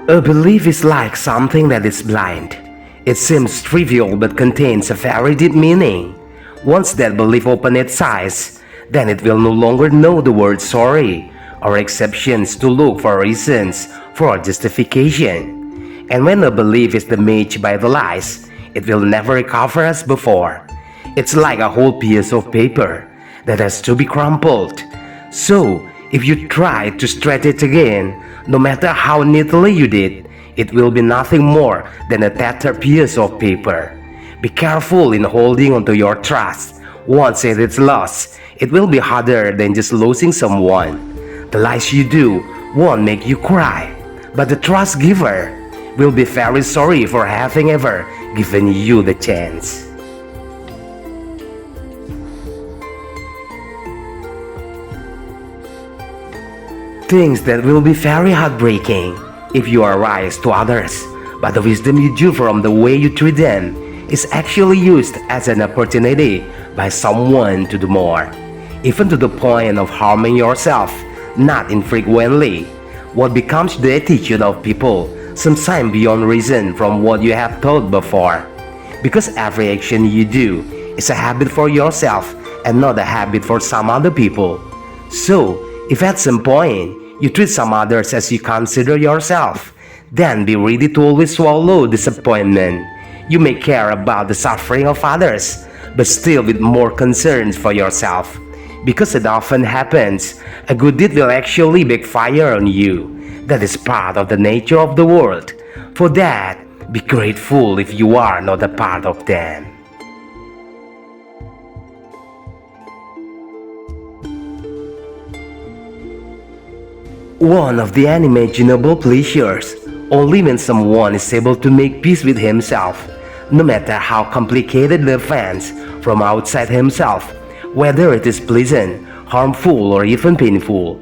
A belief is like something that is blind. It seems trivial but contains a very deep meaning. Once that belief opens its eyes, then it will no longer know the word sorry or exceptions to look for reasons for justification. And when a belief is damaged by the lies, it will never recover as before. It's like a whole piece of paper that has to be crumpled. So, if you try to stretch it again, no matter how neatly you did, it will be nothing more than a tattered piece of paper. Be careful in holding onto your trust. Once it is lost, it will be harder than just losing someone. The lies you do won't make you cry, but the trust giver will be very sorry for having ever given you the chance. Things that will be very heartbreaking if you are wise to others, but the wisdom you do from the way you treat them is actually used as an opportunity by someone to do more, even to the point of harming yourself, not infrequently. What becomes the attitude of people sometimes beyond reason from what you have thought before, because every action you do is a habit for yourself and not a habit for some other people. So, if at some point you treat some others as you consider yourself, then be ready to always swallow disappointment. You may care about the suffering of others, but still with more concerns for yourself. Because it often happens, a good deed will actually backfire on you. That is part of the nature of the world. For that, be grateful if you are not a part of them. One of the unimaginable pleasures, only when someone is able to make peace with himself, no matter how complicated the events from outside himself, whether it is pleasant, harmful, or even painful.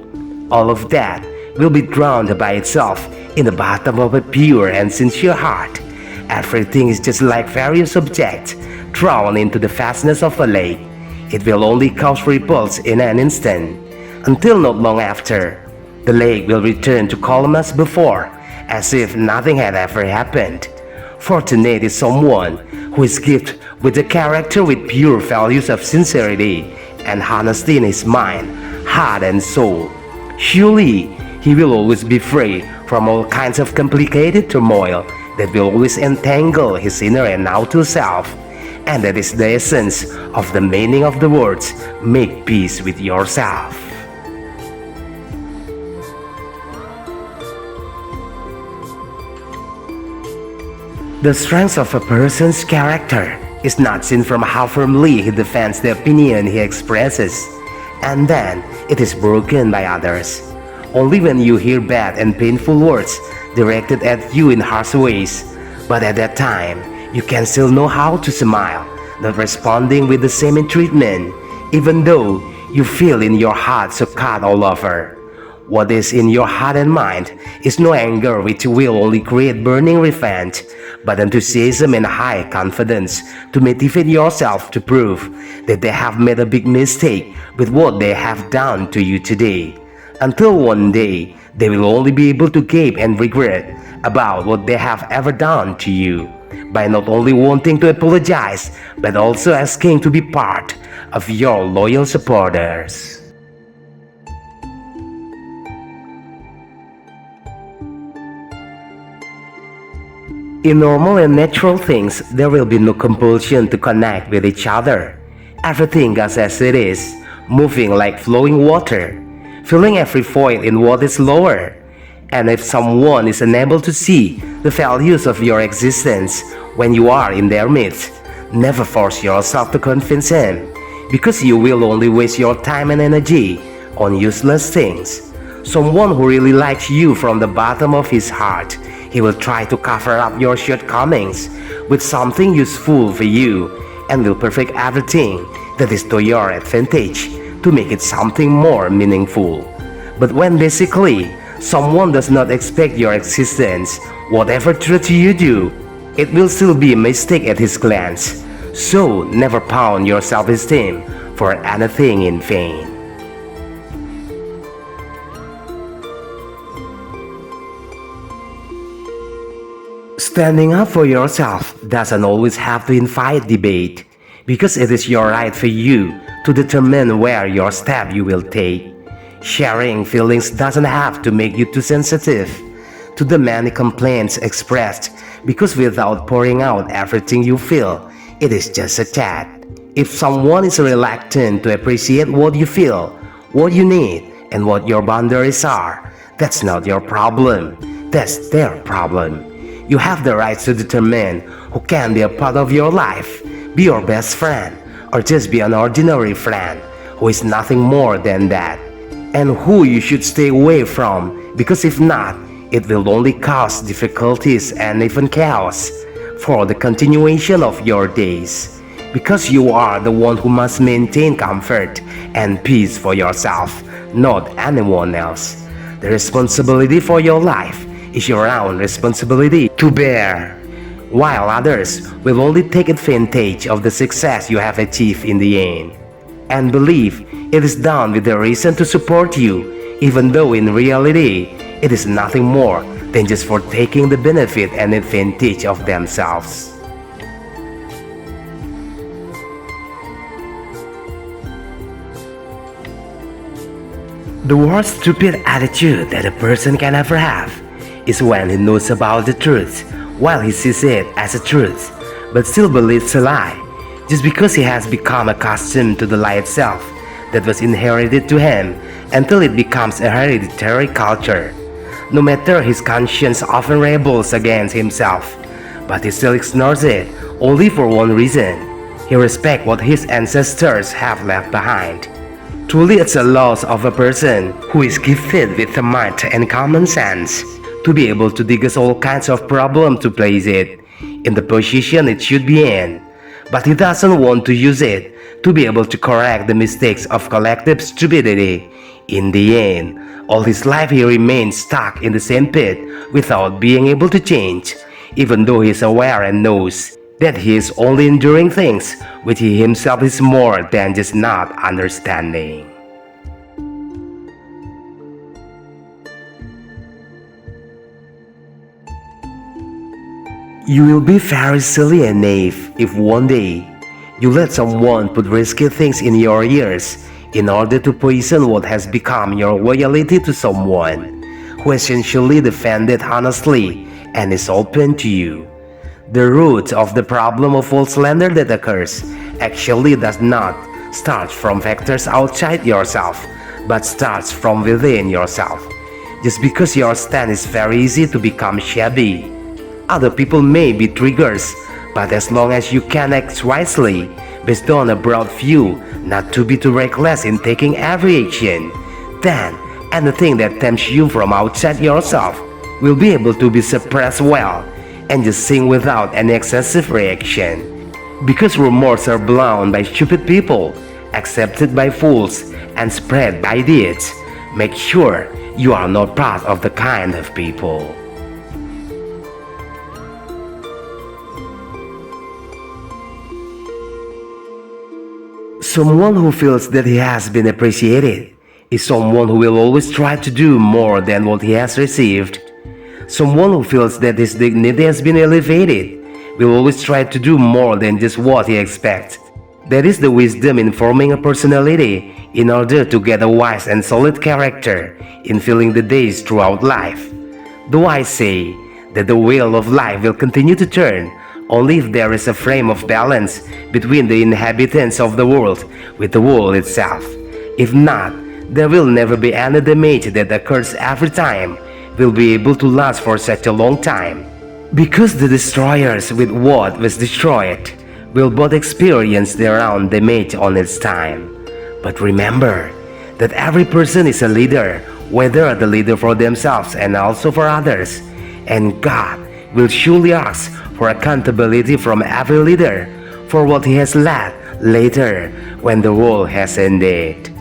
All of that will be drowned by itself in the bottom of a pure and sincere heart. Everything is just like various objects thrown into the vastness of a lake. It will only cause ripples in an instant, until not long after. The lake will return to calm as before, as if nothing had ever happened. Fortunate is someone who is gifted with a character with pure values of sincerity and honesty in his mind, heart, and soul. Surely, he will always be free from all kinds of complicated turmoil that will always entangle his inner and outer self. And that is the essence of the meaning of the words, make peace with yourself. The strength of a person's character is not seen from how firmly he defends the opinion he expresses, and then it is broken by others. Only when you hear bad and painful words directed at you in harsh ways, but at that time, you can still know how to smile, not responding with the same treatment, even though you feel in your heart so cut all over. What is in your heart and mind is no anger which will only create burning revenge, but enthusiasm and high confidence to motivate yourself to prove that they have made a big mistake with what they have done to you today. Until one day, they will only be able to gape and regret about what they have ever done to you, by not only wanting to apologize, but also asking to be part of your loyal supporters. In normal and natural things, there will be no compulsion to connect with each other. Everything goes as it is, moving like flowing water, filling every void in what is lower. And if someone is unable to see the values of your existence when you are in their midst, never force yourself to convince him, because you will only waste your time and energy on useless things. Someone who really likes you from the bottom of his heart, he will try to cover up your shortcomings with something useful for you and will perfect everything that is to your advantage to make it something more meaningful. But when basically someone does not expect your existence, whatever truth you do, it will still be a mistake at his glance. So never pound your self-esteem for anything in vain. Standing up for yourself doesn't always have to invite debate, because it is your right for you to determine where your step you will take. Sharing feelings doesn't have to make you too sensitive to the many complaints expressed, because without pouring out everything you feel, it is just a chat. If someone is reluctant to appreciate what you feel, what you need, and what your boundaries are, that's not your problem. That's their problem. You have the right to determine who can be a part of your life, be your best friend, or just be an ordinary friend who is nothing more than that, and who you should stay away from, because if not, it will only cause difficulties and even chaos for the continuation of your days. Because you are the one who must maintain comfort and peace for yourself, not anyone else. The responsibility for your life is your own responsibility to bear, while others will only take advantage of the success you have achieved in the end, and believe it is done with the reason to support you, even though in reality it is nothing more than just for taking the benefit and advantage of themselves. The worst stupid attitude that a person can ever have is when he knows about the truth while he sees it as a truth, but still believes a lie, just because he has become accustomed to the lie itself that was inherited to him until it becomes a hereditary culture. No matter his conscience often rebels against himself, but he still ignores it only for one reason: he respects what his ancestors have left behind. Truly, it's a loss of a person who is gifted with the mind and common sense to be able to dig us all kinds of problems to place it in the position it should be in, but he doesn't want to use it to be able to correct the mistakes of collective stupidity. In the end, all his life he remains stuck in the same pit without being able to change, even though he is aware and knows that he is only enduring things which he himself is more than just not understanding. You will be very silly and naive if one day you let someone put risky things in your ears in order to poison what has become your loyalty to someone who essentially defended honestly and is open to you. The root of the problem of all slander that occurs actually does not start from factors outside yourself, but starts from within yourself. Just because your stand is very easy to become shabby, other people may be triggers, but as long as you can act wisely, based on a broad view, not to be too reckless in taking every action, then anything that tempts you from outside yourself will be able to be suppressed well and just sing without any excessive reaction. Because rumors are blown by stupid people, accepted by fools, and spread by idiots, make sure you are not part of the kind of people. Someone who feels that he has been appreciated is someone who will always try to do more than what he has received. Someone who feels that his dignity has been elevated will always try to do more than just what he expects. That is the wisdom in forming a personality in order to get a wise and solid character in filling the days throughout life. Though I say that the wheel of life will continue to turn only if there is a frame of balance between the inhabitants of the world with the world itself. If not, there will never be any damage that occurs every time will be able to last for such a long time. Because the destroyers with what was destroyed will both experience their own damage on its time. But remember that every person is a leader, whether the leader for themselves and also for others, and God will surely ask for accountability from every leader for what he has led later when the world has ended.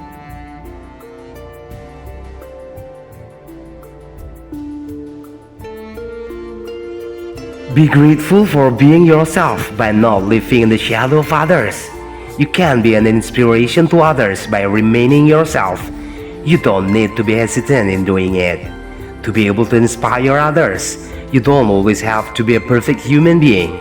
Be grateful for being yourself by not living in the shadow of others. You can be an inspiration to others by remaining yourself. You don't need to be hesitant in doing it. To be able to inspire others, You don't always have to be a perfect human being.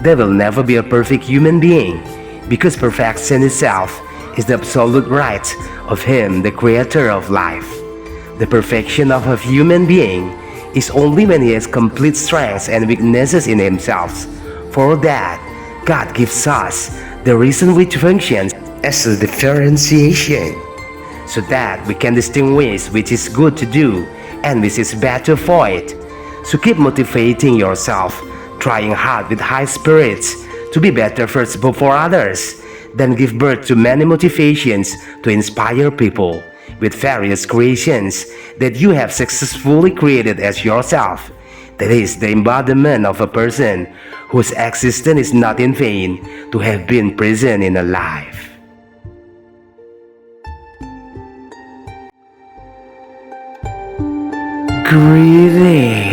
There will never be a perfect human being, because perfection itself is the absolute right of Him, the Creator of life. The perfection of a human being is only when he has complete strengths and weaknesses in himself. For that, God gives us the reason which functions as a differentiation, so that we can distinguish which is good to do and which is bad to avoid. So keep motivating yourself, trying hard with high spirits to be better first before others, then give birth to many motivations to inspire people with various creations that you have successfully created as yourself. That is the embodiment of a person whose existence is not in vain to have been present in a life. Greetings.